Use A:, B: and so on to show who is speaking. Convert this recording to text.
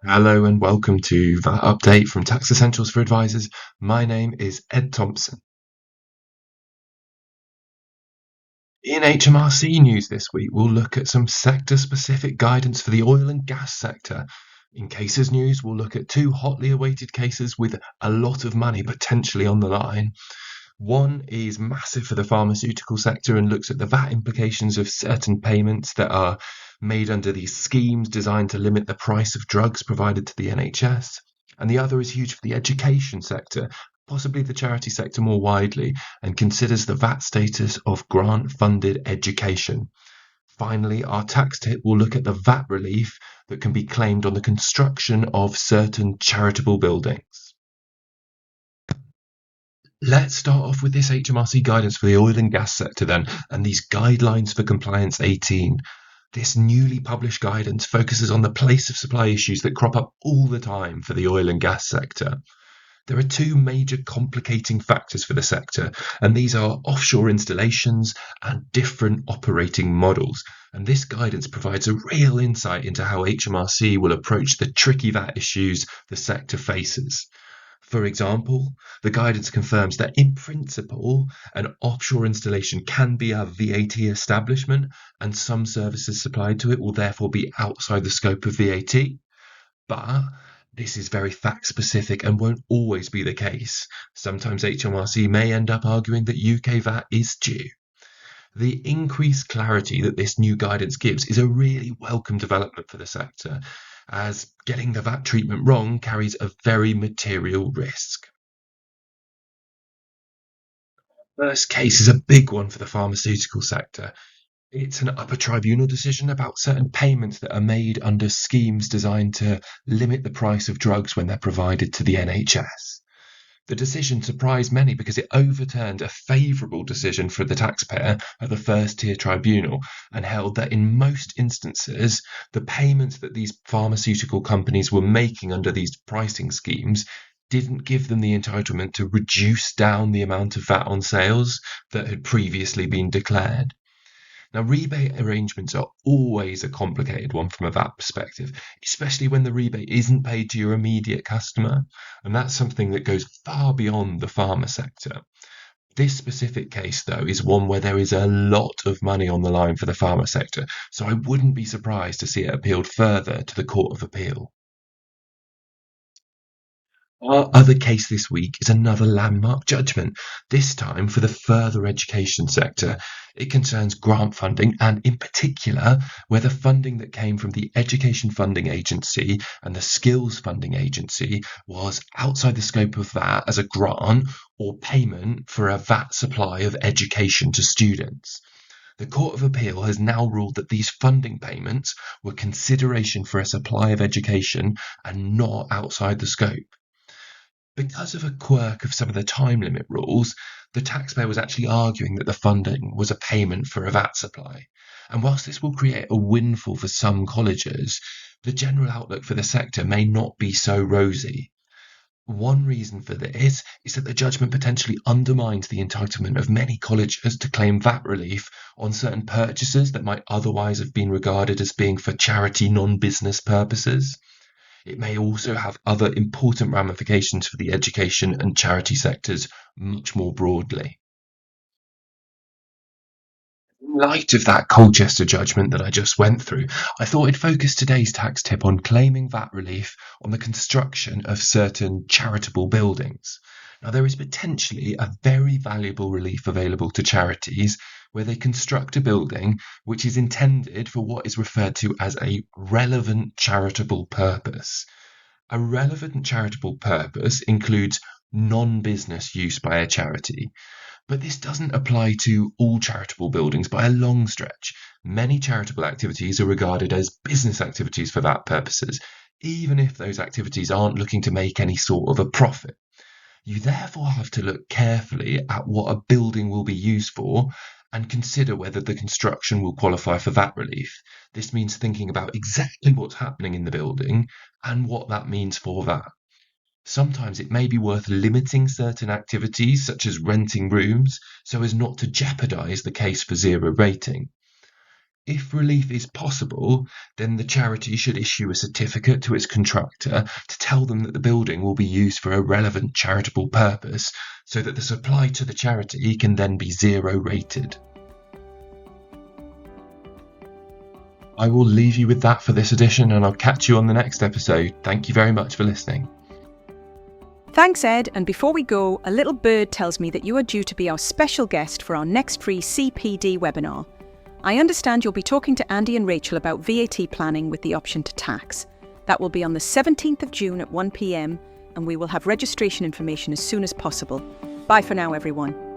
A: Hello and welcome to that update from Tax Essentials for Advisors. My name is Ed Thompson. In HMRC news this week, we'll look at some sector-specific guidance for the oil and gas sector. In cases news, we'll look at two hotly awaited cases with a lot of money potentially on the line. One is massive for the pharmaceutical sector and looks at the VAT implications of certain payments that are made under these schemes designed to limit the price of drugs provided to the NHS. And the other is huge for the education sector, possibly the charity sector more widely, and considers the VAT status of grant funded education. Finally, our tax tip will look at the VAT relief that can be claimed on the construction of certain charitable buildings. Let's start off with this HMRC guidance for the oil and gas sector then, and these guidelines for compliance 18. This newly published guidance focuses on the place of supply issues that crop up all the time for the oil and gas sector. There are two major complicating factors for the sector, and these are offshore installations and different operating models. And this guidance provides a real insight into how HMRC will approach the tricky VAT issues the sector faces. For example, the guidance confirms that in principle, an offshore installation can be a VAT establishment, and some services supplied to it will therefore be outside the scope of VAT. But this is very fact specific and won't always be the case. Sometimes HMRC may end up arguing that UK VAT is due. The increased clarity that this new guidance gives is a really welcome development for the sector, as getting the VAT treatment wrong carries a very material risk. First case is a big one for the pharmaceutical sector. It's an upper tribunal decision about certain payments that are made under schemes designed to limit the price of drugs when they're provided to the NHS. The decision surprised many because it overturned a favourable decision for the taxpayer at the first tier tribunal and held that in most instances, the payments that these pharmaceutical companies were making under these pricing schemes didn't give them the entitlement to reduce down the amount of VAT on sales that had previously been declared. Now, rebate arrangements are always a complicated one from a VAT perspective, especially when the rebate isn't paid to your immediate customer. And that's something that goes far beyond the pharma sector. This specific case, though, is one where there is a lot of money on the line for the pharma sector, so I wouldn't be surprised to see it appealed further to the Court of Appeal. Our other case this week is another landmark judgment, this time for the further education sector. It concerns grant funding and, in particular, whether funding that came from the Education Funding Agency and the Skills Funding Agency was outside the scope of that as a grant or payment for a VAT supply of education to students. The Court of Appeal has now ruled that these funding payments were consideration for a supply of education and not outside the scope. Because of a quirk of some of the time limit rules, the taxpayer was actually arguing that the funding was a payment for a VAT supply. And whilst this will create a windfall for some colleges, the general outlook for the sector may not be so rosy. One reason for this is that the judgment potentially undermines the entitlement of many colleges to claim VAT relief on certain purchases that might otherwise have been regarded as being for charity non-business purposes. It may also have other important ramifications for the education and charity sectors much more broadly. In light of that Colchester judgment that I just went through, I thought I'd focus today's tax tip on claiming VAT relief on the construction of certain charitable buildings. Now, there is potentially a very valuable relief available to charities where they construct a building which is intended for what is referred to as a relevant charitable purpose. A relevant charitable purpose includes non-business use by a charity, but this doesn't apply to all charitable buildings by a long stretch. Many charitable activities are regarded as business activities for that purposes, even if those activities aren't looking to make any sort of a profit. You therefore have to look carefully at what a building will be used for and consider whether the construction will qualify for VAT relief. This means thinking about exactly what's happening in the building and what that means for VAT. Sometimes it may be worth limiting certain activities, such as renting rooms, so as not to jeopardize the case for zero rating. If relief is possible, then the charity should issue a certificate to its contractor to tell them that the building will be used for a relevant charitable purpose, so that the supply to the charity can then be zero rated. I will leave you with that for this edition, and I'll catch you on the next episode. Thank you very much for listening.
B: Thanks, Ed. And before we go, a little bird tells me that you are due to be our special guest for our next free CPD webinar. I understand you'll be talking to Andy and Rachel about VAT planning with the option to tax. That will be on the 17th of June at 1 p.m, and we will have registration information as soon as possible. Bye for now, everyone.